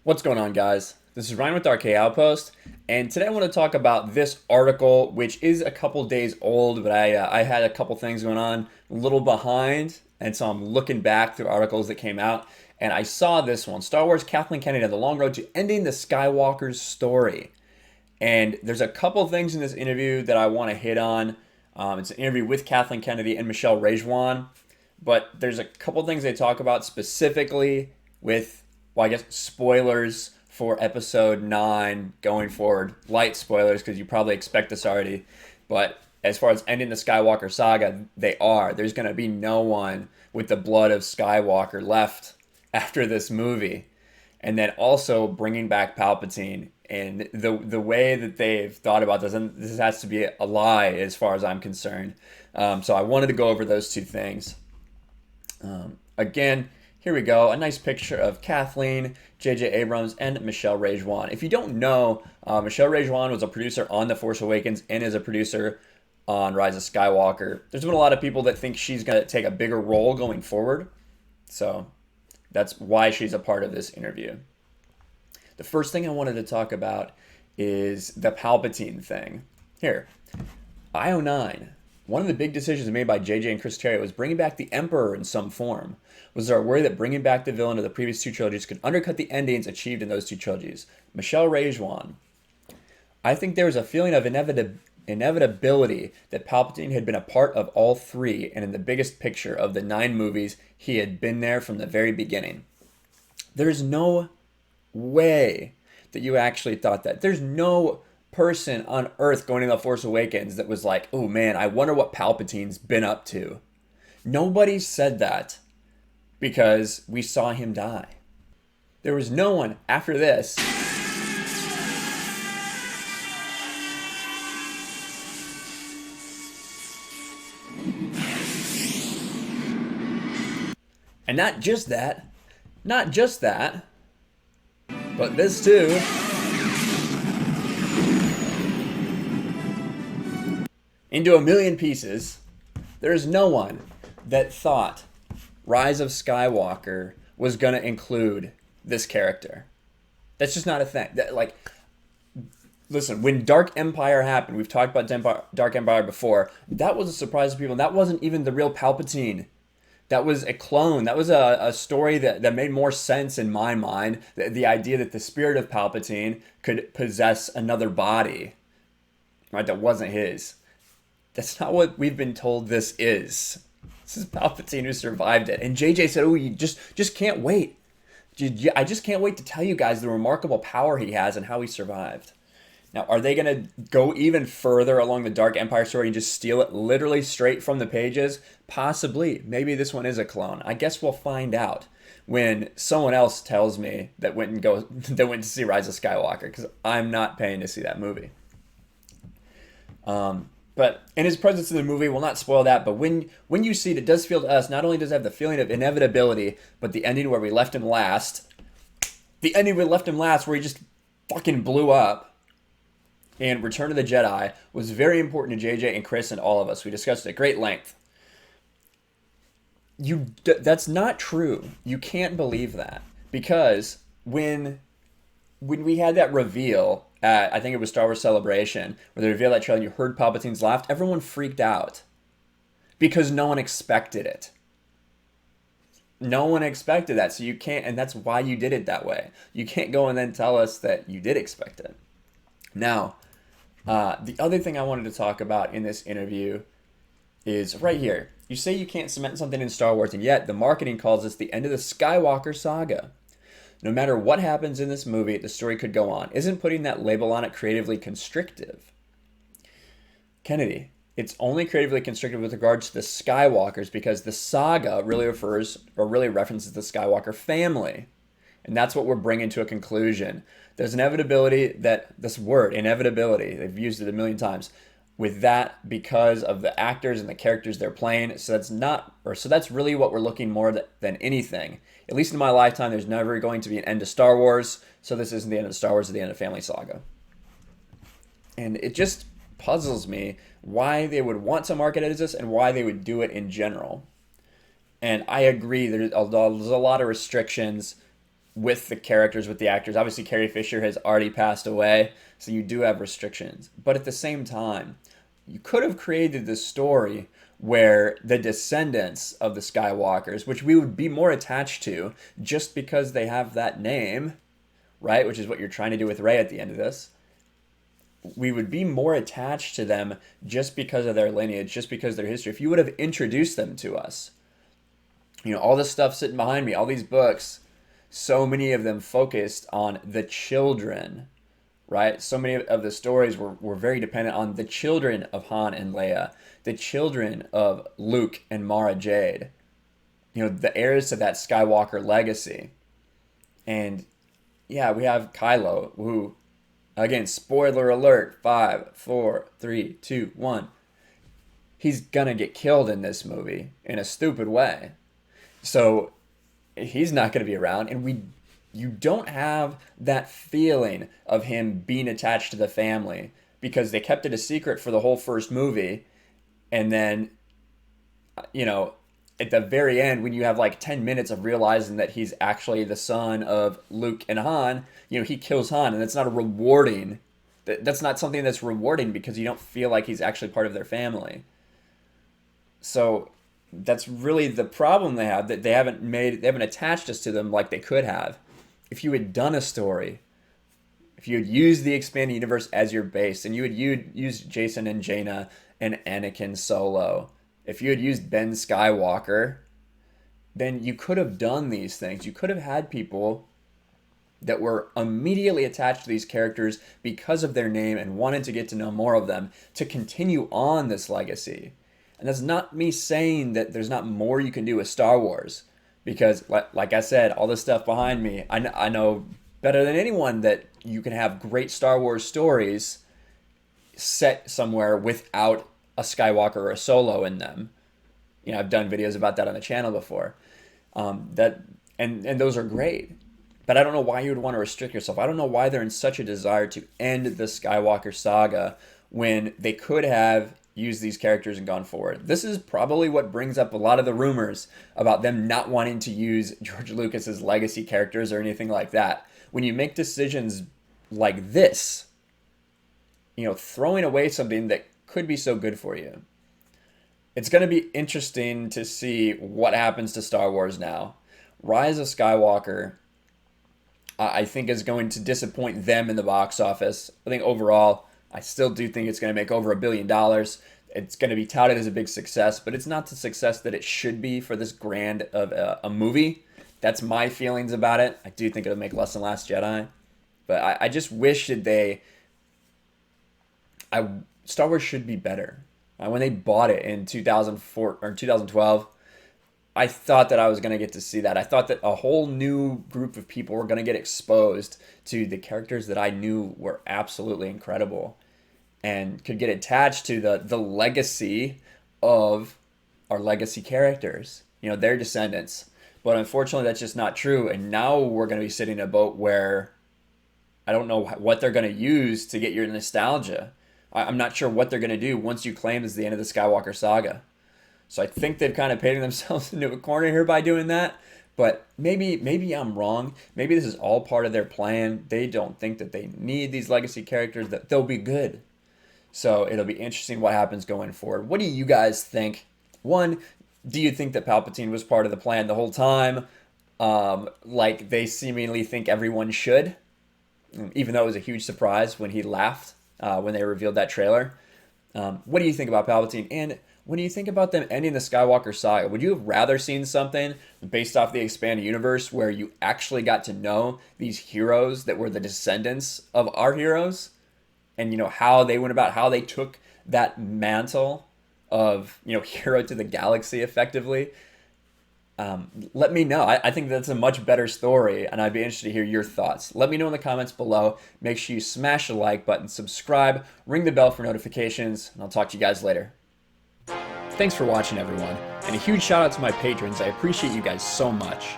What's going on, guys? This is Ryan with RK Outpost, and today I want to talk about this article, which is a couple days old, but I had a couple things going on, a little behind, and so I'm looking back through articles that came out, and I saw this one, Star Wars Kathleen Kennedy on the long road to ending the Skywalker's story. And there's a couple things in this interview that I want to hit on. It's an interview with Kathleen Kennedy and Michelle Rejwan, but there's a couple things they talk about specifically with, well, I guess spoilers for episode 9 going forward. Light spoilers because you probably expect this already. But as far as ending the Skywalker saga, they are. There's going to be no one with the blood of Skywalker left after this movie. And then also bringing back Palpatine. And the way that they've thought about this, and this has to be a lie as far as I'm concerned. So I wanted to go over those two things. Again, here we go. A nice picture of Kathleen, J.J. Abrams, and Michelle Rejwan. If you don't know, Michelle Rejwan was a producer on The Force Awakens and is a producer on Rise of Skywalker. There's been a lot of people that think she's going to take a bigger role going forward. So that's why she's a part of this interview. The first thing I wanted to talk about is the Palpatine thing. Here, IO9. One of the big decisions made by JJ and Chris Terrio was bringing back the Emperor in some form. Was there a worry that bringing back the villain of the previous two trilogies could undercut the endings achieved in those two trilogies? Michelle Rejwan. I think there was a feeling of inevitability that Palpatine had been a part of all three, and in the biggest picture of the 9 movies, he had been there from the very beginning. There's no way that you actually thought that. There's no person on Earth going to The Force Awakens that was like, oh man, I wonder what Palpatine's been up to. Nobody said that because we saw him die. There was no one after this and not just that, but this too. Into a million pieces. There's no one that thought Rise of Skywalker was going to include this character. That's just not a thing. Listen, when Dark Empire happened, we've talked about Dark Empire before, that was a surprise to people. That wasn't even the real Palpatine. That was a clone. That was a story that made more sense in my mind. The idea that the spirit of Palpatine could possess another body, right? That wasn't his. That's not what we've been told this is. This is Palpatine who survived it. And JJ said, oh, you just can't wait. I just can't wait to tell you guys the remarkable power he has and how he survived. Now, are they going to go even further along the Dark Empire story and just steal it literally straight from the pages? Possibly. Maybe this one is a clone. I guess we'll find out when someone else tells me that went to see Rise of Skywalker, because I'm not paying to see that movie. But in his presence in the movie, we'll not spoil that, but when you see it, it does feel to us, not only does it have the feeling of inevitability, but the ending where we left him last, where he just fucking blew up, and Return of the Jedi was very important to JJ and Chris and all of us. We discussed it at great length. That's not true. You can't believe that, because when we had that reveal at, I think it was Star Wars Celebration, where they revealed that trailer and you heard Palpatine's laugh, everyone freaked out because no one expected it. No one expected that, so you can't, and that's why you did it that way. You can't go and then tell us that you did expect it. Now, the other thing I wanted to talk about in this interview is right here. You say you can't cement something in Star Wars, and yet the marketing calls this the end of the Skywalker saga. No matter what happens in this movie, the story could go on. Isn't putting that label on it creatively constrictive? Kennedy, it's only creatively constrictive with regards to the Skywalkers because the saga really references the Skywalker family. And that's what we're bringing to a conclusion. There's inevitability that this word, inevitability, they've used it a million times, with that because of the actors and the characters they're playing. So that's really what we're looking more than anything. At least in my lifetime, there's never going to be an end to Star Wars. So this isn't the end of Star Wars, it's the end of Family Saga. And it just puzzles me why they would want to market it as this and why they would do it in general. And I agree, there's a lot of restrictions with the characters, with the actors. Obviously, Carrie Fisher has already passed away, so you do have restrictions. But at the same time, you could have created this story where the descendants of the Skywalkers, which we would be more attached to just because they have that name, right? Which is what you're trying to do with Rey at the end of this. We would be more attached to them just because of their lineage, just because of their history. If you would have introduced them to us, you know, all this stuff sitting behind me, all these books, so many of them focused on the children, right? So many of the stories were very dependent on the children of Han and Leia, the children of Luke and Mara Jade, you know, the heirs to that Skywalker legacy. And yeah, we have Kylo, who, again, spoiler alert, 5, 4, 3, 2, 1. He's gonna get killed in this movie in a stupid way. So he's not gonna be around, and you don't have that feeling of him being attached to the family because they kept it a secret for the whole first movie. And then, you know, at the very end, when you have like 10 minutes of realizing that he's actually the son of Luke and Han, you know, he kills Han, and that's not a rewarding, that's not something that's rewarding because you don't feel like he's actually part of their family. So that's really the problem they have, that they haven't attached us to them like they could have. If you had done a story, if you had used the expanded universe as your base, and you had used Jason and Jaina and Anakin Solo, if you had used Ben Skywalker, then you could have done these things. You could have had people that were immediately attached to these characters because of their name and wanted to get to know more of them to continue on this legacy. And that's not me saying that there's not more you can do with Star Wars, because like I said, all this stuff behind me, I know better than anyone that you can have great Star Wars stories set somewhere without a Skywalker or a Solo in them. You know, I've done videos about that on the channel before. And those are great. But I don't know why you would want to restrict yourself. I don't know why they're in such a desire to end the Skywalker saga when they could have used these characters and gone forward. This is probably what brings up a lot of the rumors about them not wanting to use George Lucas's legacy characters or anything like that. When you make decisions like this, you know, throwing away something that could be so good for you. It's going to be interesting to see what happens to Star Wars now. Rise of Skywalker, I think, is going to disappoint them in the box office. I think overall, I still do think it's going to make over $1 billion. It's going to be touted as a big success, but it's not the success that it should be for this grand of a movie. That's my feelings about it. I do think it'll make less than Last Jedi. But I just wish that Star Wars should be better. When they bought it in 2004 or 2012, I thought that I was going to get to see that. I thought that a whole new group of people were going to get exposed to the characters that I knew were absolutely incredible and could get attached to the legacy of our legacy characters, you know, their descendants. But unfortunately, that's just not true. And now we're going to be sitting in a boat where I don't know what they're going to use to get your nostalgia. I'm not sure what they're going to do once you claim this is the end of the Skywalker saga. So I think they've kind of painted themselves into a corner here by doing that. But maybe I'm wrong. Maybe this is all part of their plan. They don't think that they need these legacy characters, that they'll be good. So it'll be interesting what happens going forward. What do you guys think? One, do you think that Palpatine was part of the plan the whole time? Like they seemingly think everyone should, even though it was a huge surprise when he laughed when they revealed that trailer. What do you think about Palpatine? And when do you think about them ending the Skywalker saga? Would you have rather seen something based off the expanded universe where you actually got to know these heroes that were the descendants of our heroes? And, you know, how they went about, how they took that mantle of, you know, hero to the galaxy effectively. Let me know. I think that's a much better story, and I'd be interested to hear your thoughts. Let me know in the comments below. Make sure you smash the like button, subscribe, ring the bell for notifications, and I'll talk to you guys later. Thanks for watching, everyone, and a huge shout out to my patrons. I appreciate you guys so much.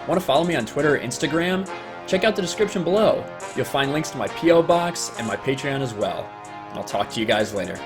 Want to follow me on Twitter or Instagram? Check out the description below. You'll find links to my P.O. box and my Patreon as well. And I'll talk to you guys later.